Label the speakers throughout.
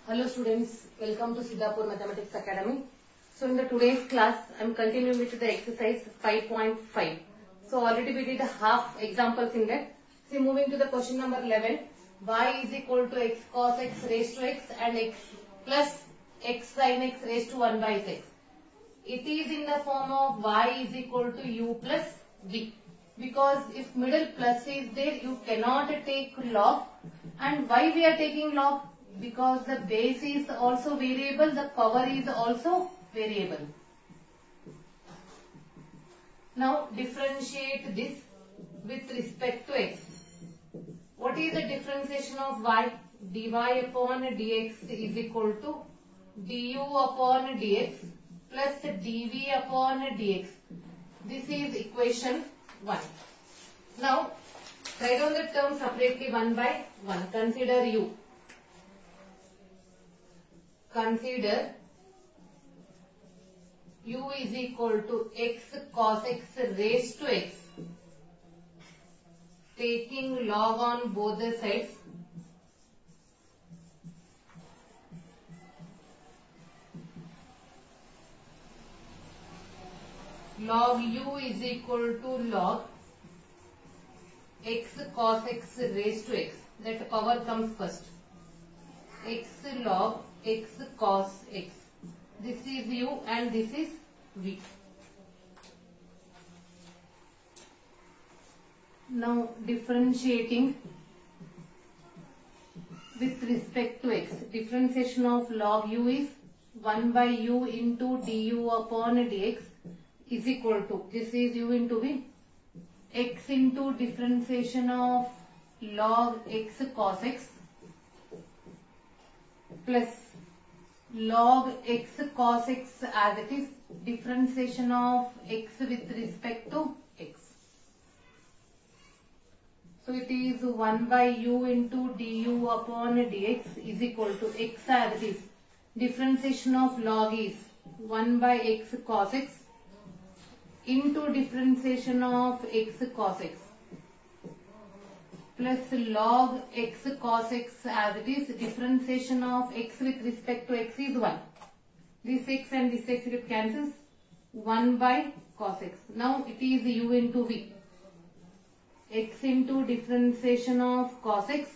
Speaker 1: Hello students, welcome to Siddhapur Mathematics Academy. So in the today's class, I am continuing with the exercise 5.5. So already we did half examples in that. See, moving to the question number 11, y is equal to x cos x raised to x and x plus x sin x raised to 1 by x. It is in the form of y is equal to u plus v. Because if middle plus is there, you cannot take log. And why we are taking log? Because the base is also variable, the power is also variable. Now differentiate this with respect to x. What is the differentiation of y? Dy upon dx is equal to du upon dx plus dv upon dx. This is equation 1. Now write down the term separately one by one. Consider u. Consider u is equal to x cos x raised to x. Taking log on both the sides. Log u is equal to log x cos x raised to x. That power comes first. X log x cos x. This is u and this is v. Now differentiating with respect to x. Differentiation of log u is 1 by u into du upon dx is equal to, this is u into v, x into differentiation of log x cos x plus log x cos x as it is differentiation of x with respect to x. So it is 1 by u into du upon dx is equal to x as it is. Differentiation of log is 1 by x cos x into differentiation of x cos x plus log x cos x as it is. Differentiation of x with respect to x is 1. This x and this x it cancels. 1 by cos x. Now it is u into v. X into differentiation of cos x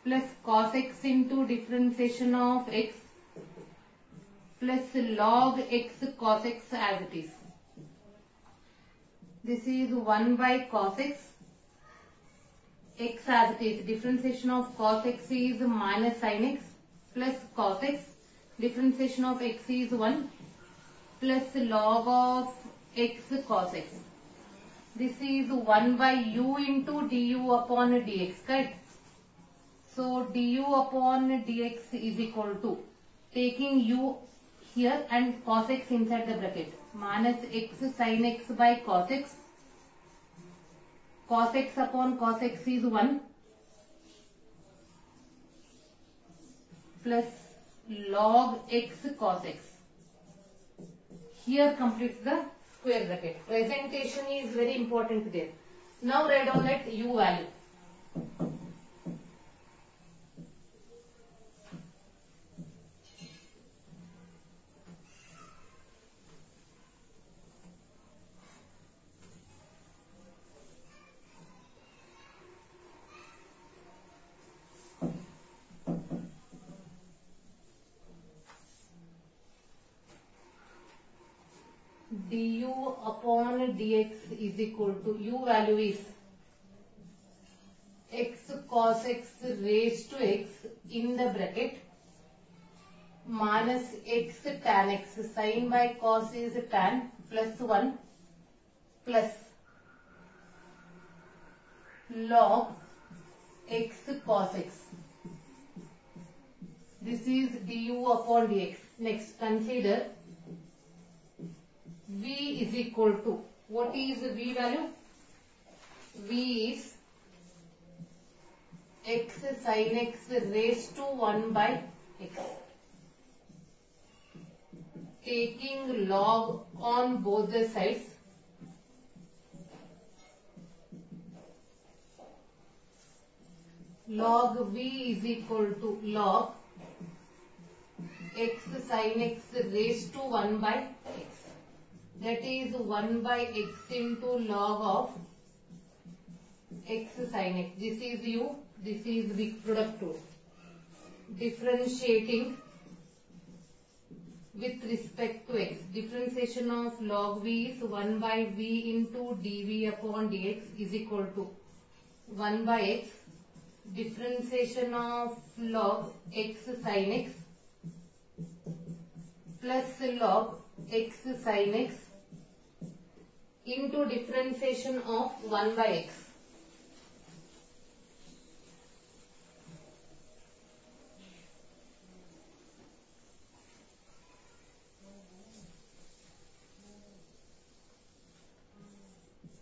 Speaker 1: plus cos x into differentiation of x plus log x cos x as it is. This is 1 by cos x. X as it is. Differentiation of cos x is minus sin x plus cos x. Differentiation of x is 1 plus log of x cos x. This is 1 by u into du upon dx, correct? So du upon dx is equal to, taking u here and cos x inside the bracket, minus x sin x by cos x. Cos x upon cos x is 1 plus log x cos x. Here completes the square bracket. Presentation is very important there. Now write down that u value. Du upon dx is equal to, u value is x cos x raised to x in the bracket minus x tan x, sin by cos is tan, plus 1 plus log x cos x. This is du upon dx. Next, consider v is equal to, what is v value? V is x sin x raised to 1 by x. Taking log on both the sides. log v is equal to log x sin x raised to 1 by x. That is 1 by x into log of x sin x. This is u, this is the product rule. Differentiating with respect to x. Differentiation of log v is 1 by v into dv upon dx is equal to 1 by x. Differentiation of log x sin x plus log x sin x into differentiation of 1 by x.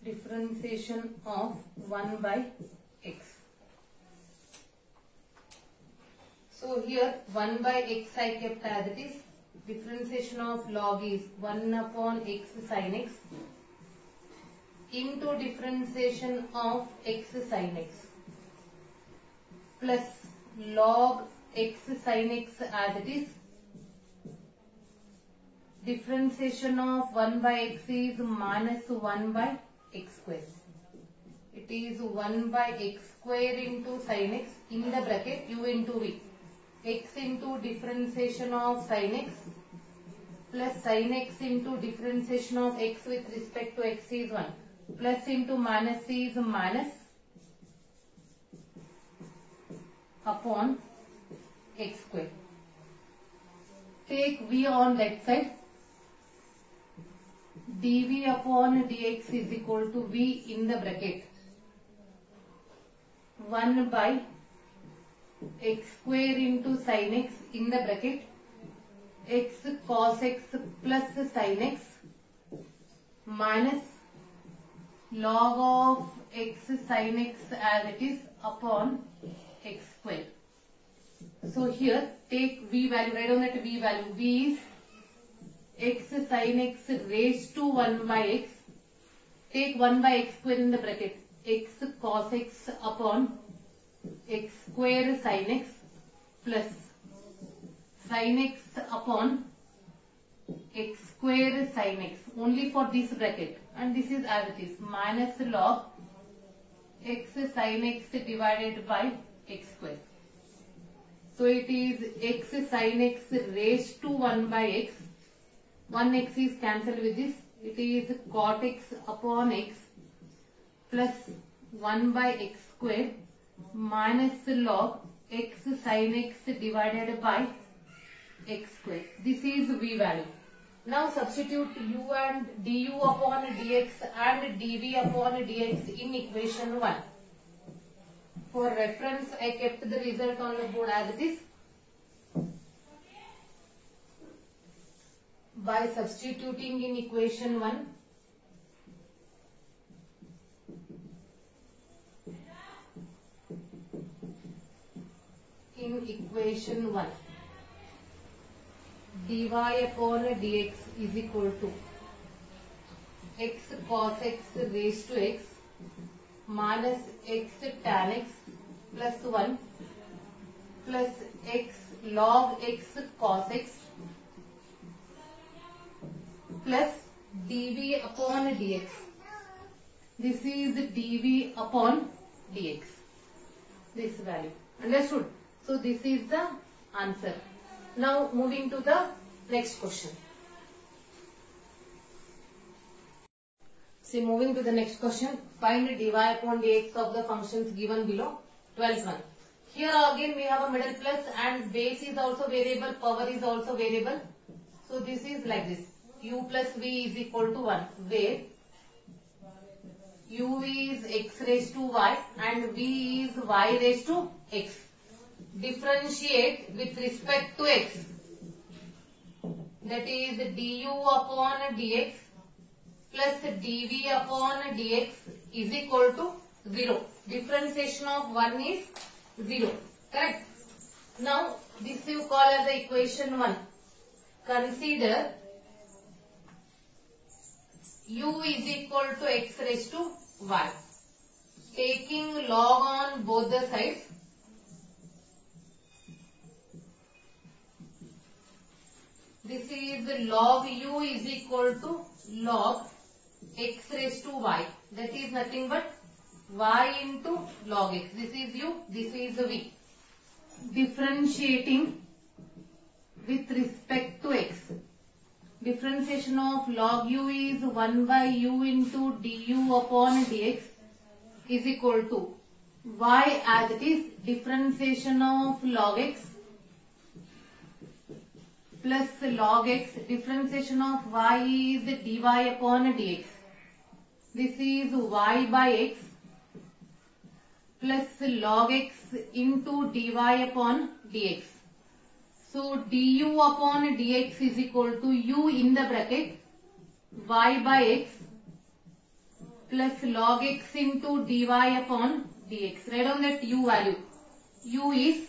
Speaker 1: Differentiation of 1 by x. So here 1 by x I kept as it is. Differentiation of log is 1 upon x sin x into differentiation of x sin x plus log x sin x as it is. Differentiation of 1 by x is minus 1 by x square. It is 1 by x square into sin x in the bracket u into v. X into differentiation of sin x plus sin x into differentiation of x with respect to x is 1 plus into minus is minus upon x square. Take v on that side. dv upon dx is equal to v in the bracket 1 by x square into sin x in the bracket x cos x plus sin x minus log of x sin x as it is upon x square. So here take v value, write down that v value. V is x sin x raised to 1 by x. Take 1 by x square in the bracket. X cos x upon x square sin x plus sin x upon x square sin x only for this bracket, and this is as it is, minus log x sin x divided by x square. So it is x sin x raised to 1 by x. 1x is cancelled with this. It is cot x upon x plus 1 by x square minus log x sin x divided by x square. This is v value. Now substitute u and du upon dx and dv upon dx in equation 1. For reference, I kept the result on the board as it is. By substituting in equation 1, dy upon dx is equal to x cos x raised to x minus x tan x plus 1 plus x log x cos x plus dv upon dx. This is dv upon dx. This value. Understood? So this is the answer. Now moving to the next question. See, moving to the next question. Find dy upon dx of the functions given below. 12th one. Here again we have a middle plus and base is also variable, power is also variable. So this is like this. U plus v is equal to 1, where u is x raised to y and v is y raised to x. Differentiate with respect to x. That is du upon dx plus dv upon dx is equal to 0. Differentiation of 1 is 0. Correct? Now this you call as the equation 1. Consider u is equal to x raised to y. Taking log on both the sides, This is log u is equal to log x raised to y. That is nothing but y into log x. This is u, this is v. Differentiating with respect to x. Differentiation of log u is 1 by u into du upon dx is equal to y as it is differentiation of log x plus log x, differentiation of y is dy upon dx. This is y by x plus log x into dy upon dx. So du upon dx is equal to u in the bracket y by x plus log x into dy upon dx. Write down that u value. U is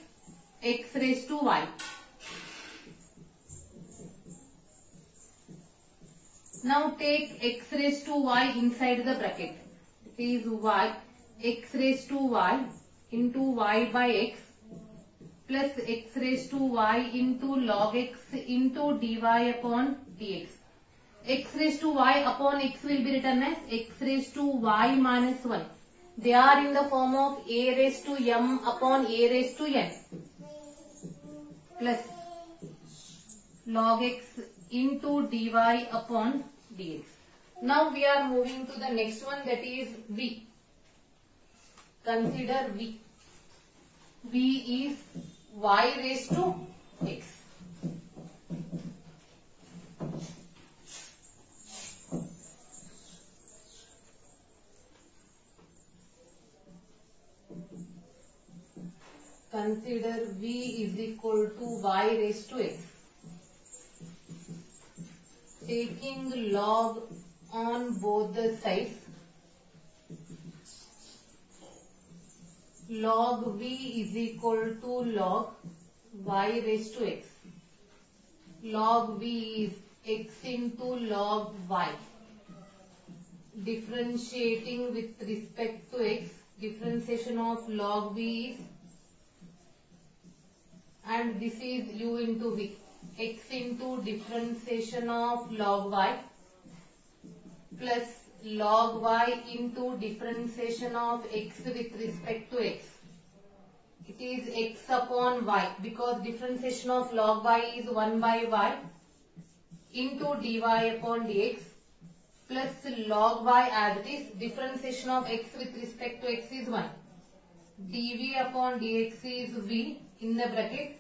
Speaker 1: x raised to y. Now take x raised to y inside the bracket. It is y, x raised to y into y by x plus x raised to y into log x into dy upon dx. X raised to y upon x will be written as x raised to y minus 1. They are in the form of a raised to m upon a raised to n plus log x into dy upon dx. Now we are moving to the next one, that is v. Consider v. V is y raised to x. Consider v is equal to y raised to x. Taking log on both the sides, log v is equal to log y raised to x. Log v is x into log y. Differentiating with respect to x, differentiation of log v is, and this is u into v. X into differentiation of log y plus log y into differentiation of x with respect to x. It is x upon y because differentiation of log y is 1 by y into dy upon dx plus log y as it is differentiation of x with respect to x is 1. dv upon dx is v in the bracket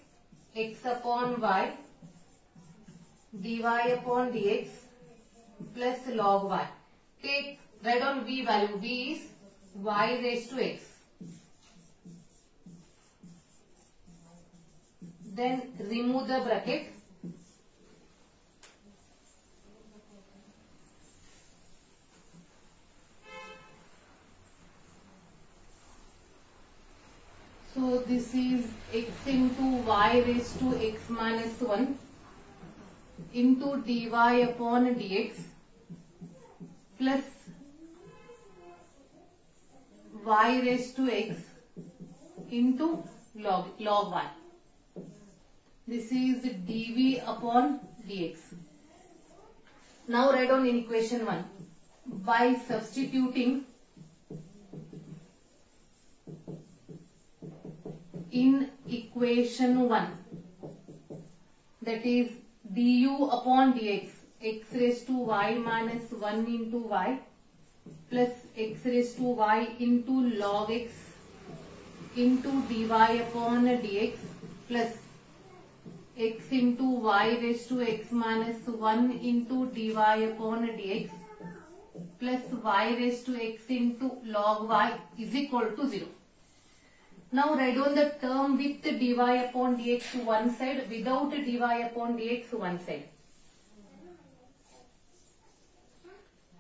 Speaker 1: x upon y dy upon dx plus log y. Write down v value. V is y raised to x. Then remove the bracket. So this is x into y raised to x minus 1 into dy upon dx plus y raised to x into log y. This is dv upon dx. Now write down in equation 1. By substituting in equation 1, that is du upon dx, x raised to y minus 1 into y plus x raised to y into log x into dy upon dx plus x into y raised to x minus 1 into dy upon dx plus y raised to x into log y is equal to 0. Now write down the term with dy upon dx to one side, without dy upon dx to one side.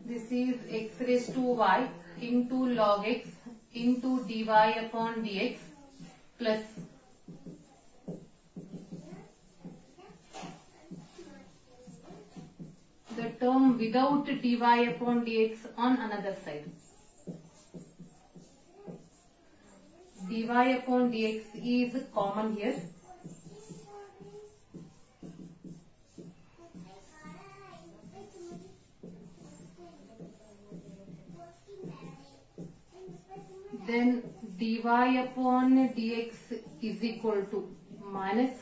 Speaker 1: This is x raised to y into log x into dy upon dx plus the term without dy upon dx on another side. Dy upon dx is common here. Then dy upon dx is equal to minus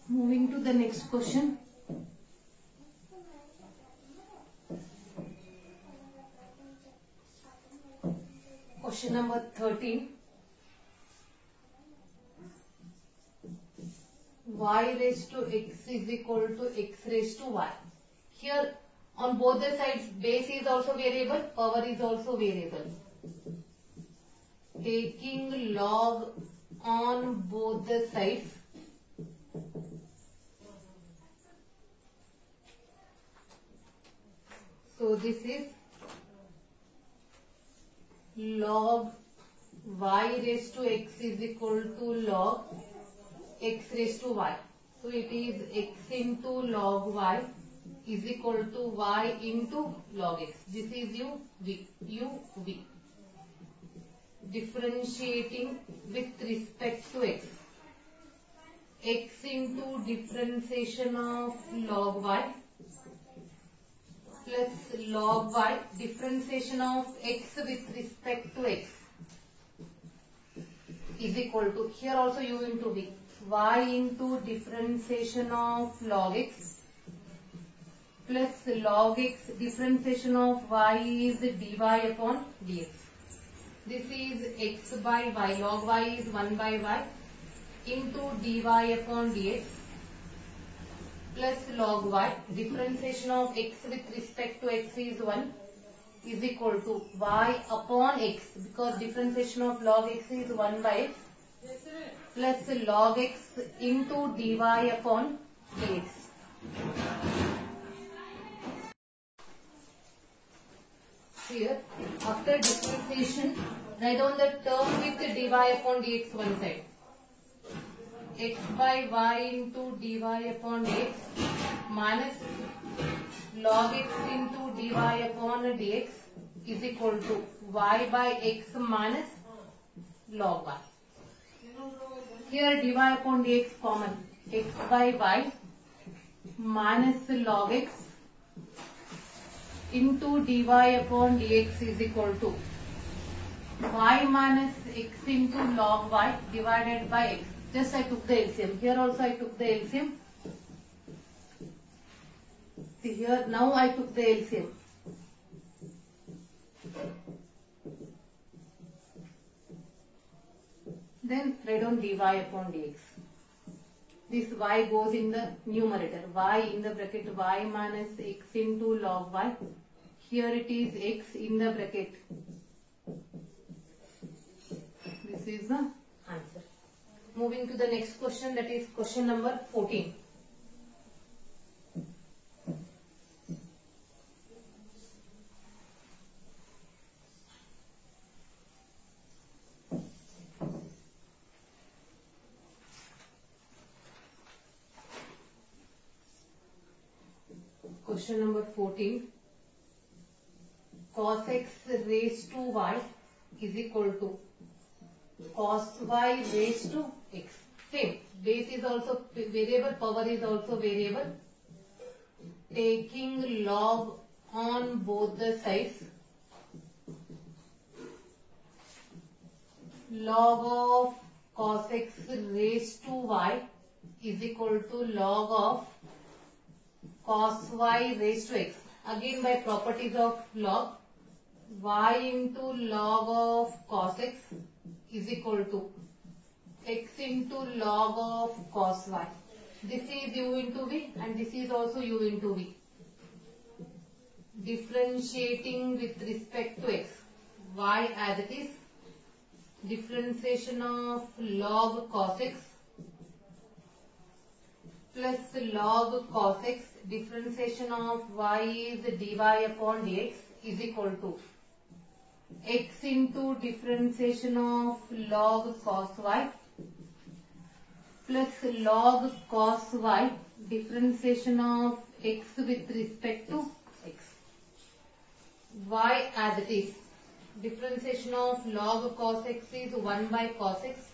Speaker 1: Moving to the next question. Question number 13. Y raised to x is equal to x raised to y. Here on both the sides base is also variable, power is also variable. Taking log on both the sides, so this is log y raised to x is equal to log x raised to y. So it is x into log y is equal to y into log x. This is uv. Differentiating with respect to x. X into differentiation of log y plus log y, differentiation of x with respect to x is equal to, here also u into v, y into differentiation of log x plus log x, differentiation of y is dy upon dx. This is x by y, log y is 1 by y into dy upon dx plus log y, differentiation of x with respect to x is 1 is equal to y upon x, because differentiation of log x is 1 by x plus log x into dy upon dx. Here, after differentiation, write down the term with dy upon dx one side. X by y into dy upon dx minus log x into dy upon dx is equal to y by x minus log y. Here dy upon dx common, x by y minus log x into dy upon dx is equal to y minus x into log y divided by x. Just I took the LCM. Here also I took the LCM. See here, now I took the LCM. Then write down dy upon dx. This y goes in the numerator. Y in the bracket y minus x into log y. Here it is x in the bracket. This is the answer. Moving to the next question, that is question number 14. Question number 14. Cos x raised to y is equal to cos y raised to x. Same. Base is also variable, power is also variable. Taking log on both the sides. Log of cos x raised to y is equal to log of cos y raised to x. Again by properties of log, y into log of cos x is equal to x into log of cos y. This is u into v and this is also u into v. Differentiating with respect to x, y as it is, differentiation of log cos x plus log cos x, differentiation of y is dy upon dx is equal to x into differentiation of log cos y plus log cos y differentiation of x with respect to x. Y as it is. Differentiation of log cos x is 1 by cos x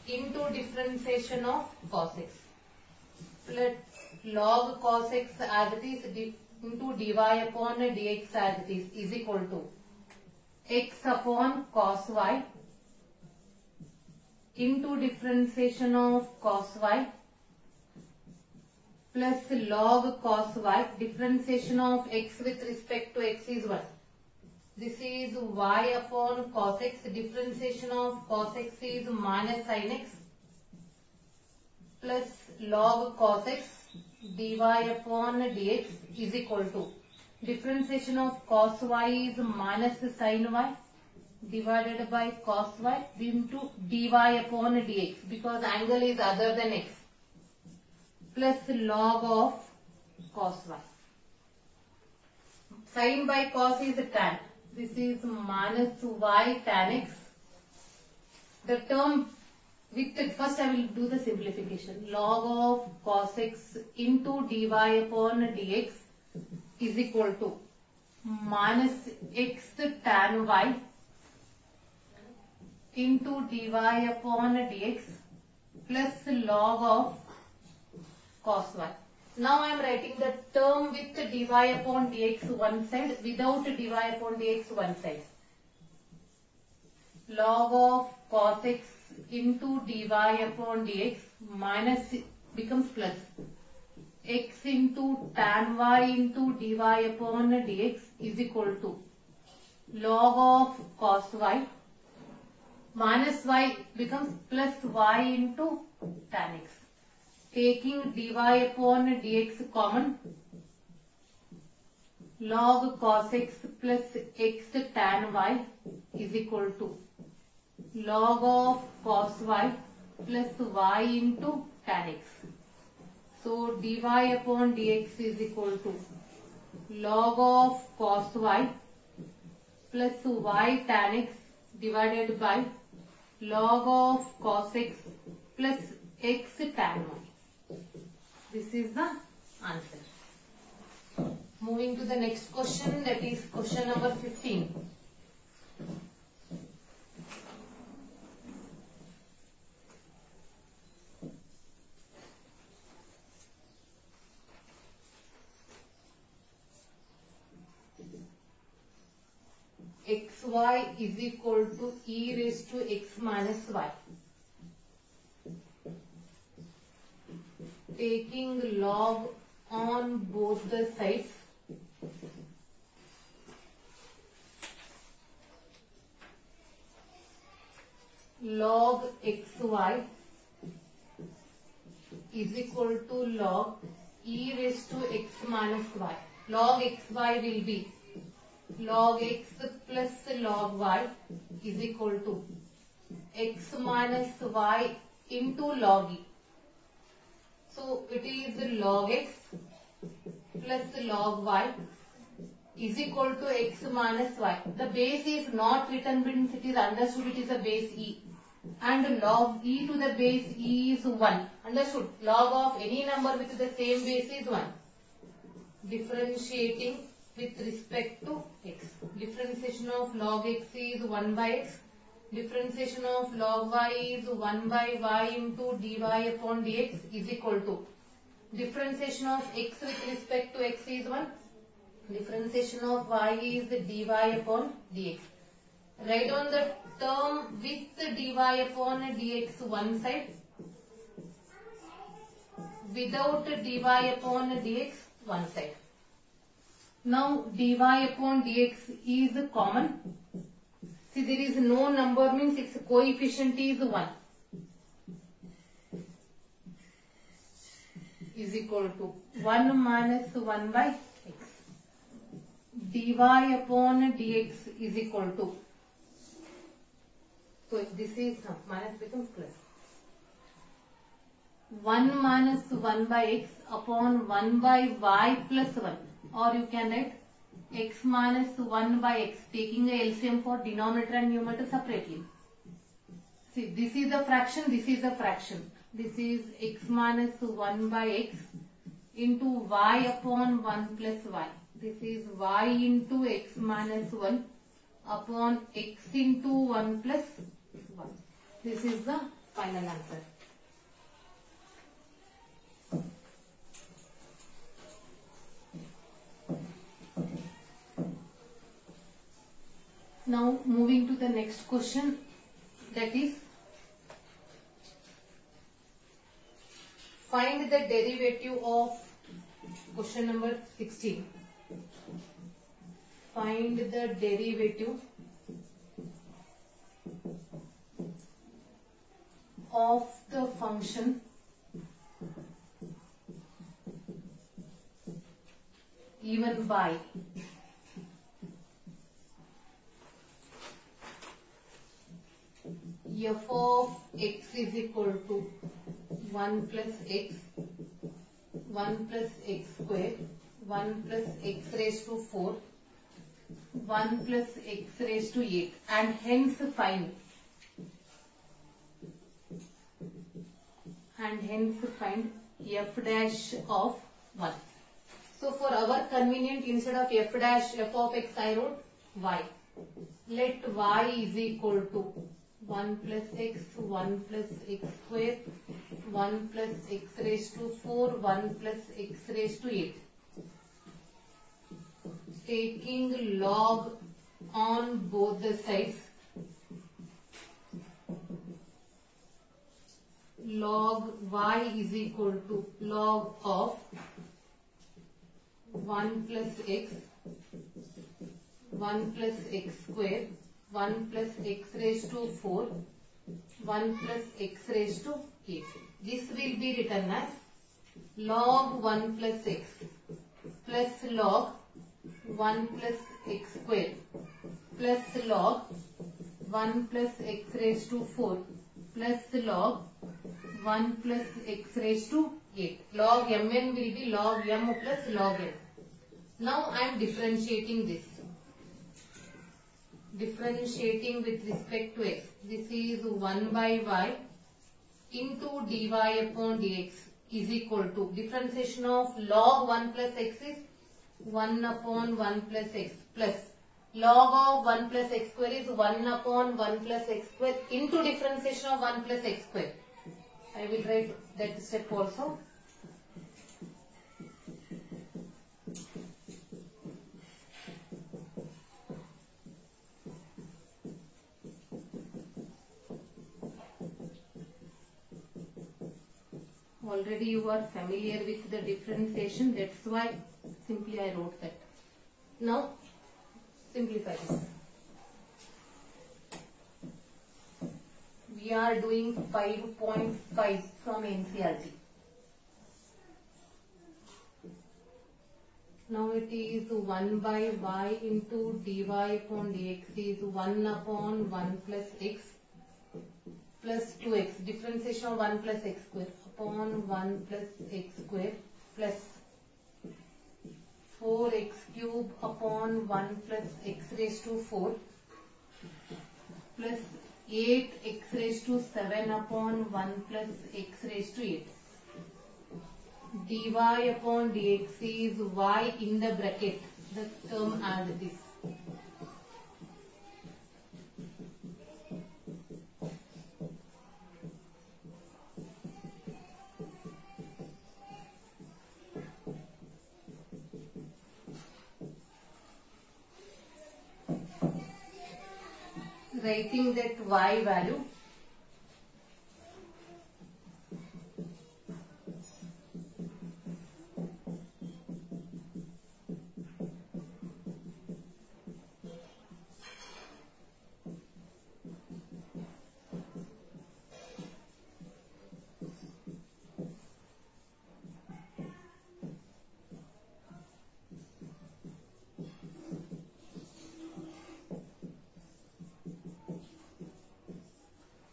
Speaker 1: into differentiation of cos x. Let log cos x as it is into dy upon dx as it is equal to x upon cos y into differentiation of cos y plus log cos y. Differentiation of x with respect to x is 1. This is y upon cos x. Differentiation of cos x is minus sin x plus log cos x dy upon dx is equal to differentiation of cos y is minus sin y divided by cos y into dy upon dx because angle is other than x plus log of cos y. Sin by cos is tan. This is minus y tan x. The term with it, first I will do the simplification. Log of cos x into dy upon dx is equal to minus x tan y into dy upon dx plus log of cos y. Now I am writing the term with dy upon dx one side, without dy upon dx one side. Log of cos x into dy upon dx minus becomes plus x into tan y into dy upon dx is equal to log of cos y minus y becomes plus y into tan x. Taking dy upon dx common, log cos x plus x tan y is equal to log of cos y plus y into tan x. So dy upon dx is equal to log of cos y plus y tan x divided by log of cos x plus x tan y. This is the answer. Moving to the next question, that is question number 15. xy is equal to e raised to x minus y. Taking log on both the sides, log xy is equal to log e raised to x minus y. Log xy will be log x plus log y is equal to x minus y into log e. So it is log x plus log y is equal to x minus y. The base is not written means it is understood it is a base e. And log e to the base e is 1. Understood? Log of any number with the same base is 1. Differentiating with respect to x. Differentiation of log x is 1 by x. Differentiation of log y is 1 by y into dy upon dx is equal to differentiation of x with respect to x is 1. Differentiation of y is dy upon dx. Write on the term with dy upon dx one side, without dy upon dx one side. Now dy upon dx is common. See, there is no number means its coefficient is 1. Is equal to 1 minus 1 by x. Dy upon dx is equal to, so this is minus becomes plus. 1 minus 1 by x upon 1 by y plus 1, or you can write x minus 1 by x, taking a LCM for denominator and numerator separately. See, this is the fraction, this is the fraction. This is x minus 1 by x into y upon 1 plus y. This is y into x minus 1 upon x into 1 plus 1. This is the final answer. Now moving to the next question, that is find the derivative of question number 16. Find the derivative of the function given by f of x is equal to 1 plus x, 1 plus x square, 1 plus x raised to 4, 1 plus x raised to 8, and hence find f dash of 1. So for our convenient, instead of f dash f of x I wrote y. Let y is equal to 1 plus x, 1 plus x square, 1 plus x raised to 4, 1 plus x raised to 8. Taking log on both the sides, log y is equal to log of 1 plus x, 1 plus x square, 1 plus x raised to 4, 1 plus x raised to 8. This will be written as log 1 plus x plus log 1 plus x square plus log 1 plus x raised to 4 plus log 1 plus x raised to 8. Log mn will be log m plus log n. Now I am differentiating this. Differentiating with respect to x. This is 1 by y into dy upon dx is equal to differentiation of log 1 plus x is 1 upon 1 plus x plus log of 1 plus x square is 1 upon 1 plus x square into differentiation of 1 plus x square. I will write that step also. Already you are familiar with the differentiation, that's why simply I wrote that. Now simplify this. We are doing 5.5 from NCERT. Now it is 1 by y into dy upon dx is 1 upon 1 plus x plus 2x. Differentiation of 1 plus x square upon 1 plus x square plus 4x cube upon 1 plus x raised to 4 plus 8x raised to 7 upon 1 plus x raised to 8. Dy upon dx is y in the bracket, the term as it is. Writing that y value,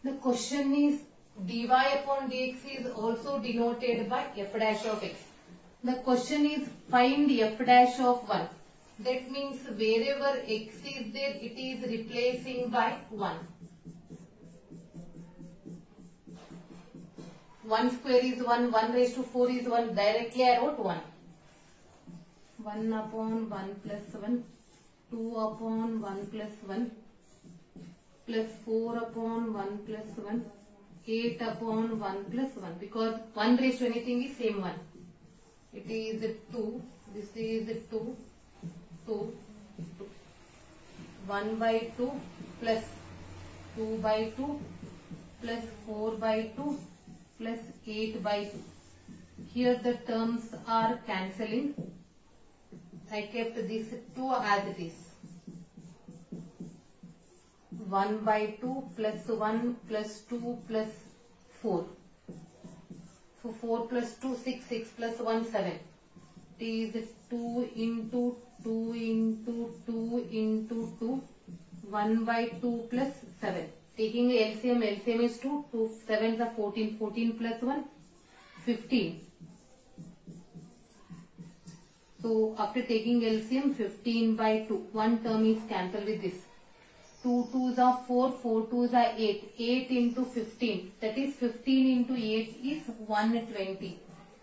Speaker 1: the question is dy upon dx is also denoted by f dash of x. The question is find f dash of 1. That means wherever x is there, it is replacing by 1. 1 square is 1, 1 raised to 4 is 1. Directly I wrote 1. 1 upon 1 plus 1, 2 upon 1 plus 1, plus 4 upon 1 plus 1, 8 upon 1 plus 1. Because 1 raised to anything is same 1. It is 2. This is 2. 2. 1 by 2 plus 2 by 2 plus 4 by 2 plus 8 by 2. Here the terms are cancelling. I kept this 2 as it is. 1 by 2 plus 1 plus 2 plus 4. So 4 plus 2, 6, 6 plus 1, 7. It is 2 into 2 into 2 into 2, 1 by 2 plus 7. Taking LCM, LCM is 2, 2 7s are 14, 14 plus 1, 15. So after taking LCM, 15 by 2, one term is cancelled with this. 2 2s are 4, 4 2s are 8, 8 into 15, that is 15 into 8 is 120.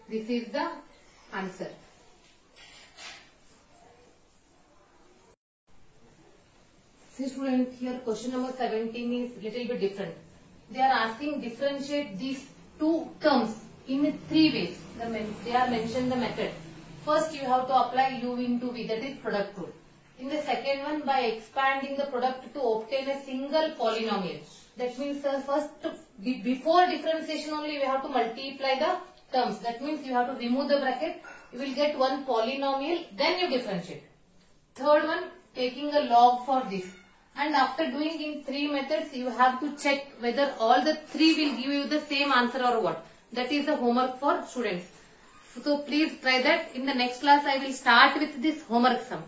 Speaker 1: This is the answer. See student, here question number 17 is little bit different. They are asking differentiate these two terms in 3 ways. They are mentioned the method. First you have to apply u into v, that is product rule. In the second one, by expanding the product to obtain a single polynomial. That means first before differentiation only we have to multiply the terms. That means you have to remove the bracket. You will get one polynomial, then you differentiate. Third one, taking a log for this. And after doing in 3 methods, you have to check whether all the 3 will give you the same answer or what. That is the homework for students. So please try that. In the next class, I will start with this homework sum.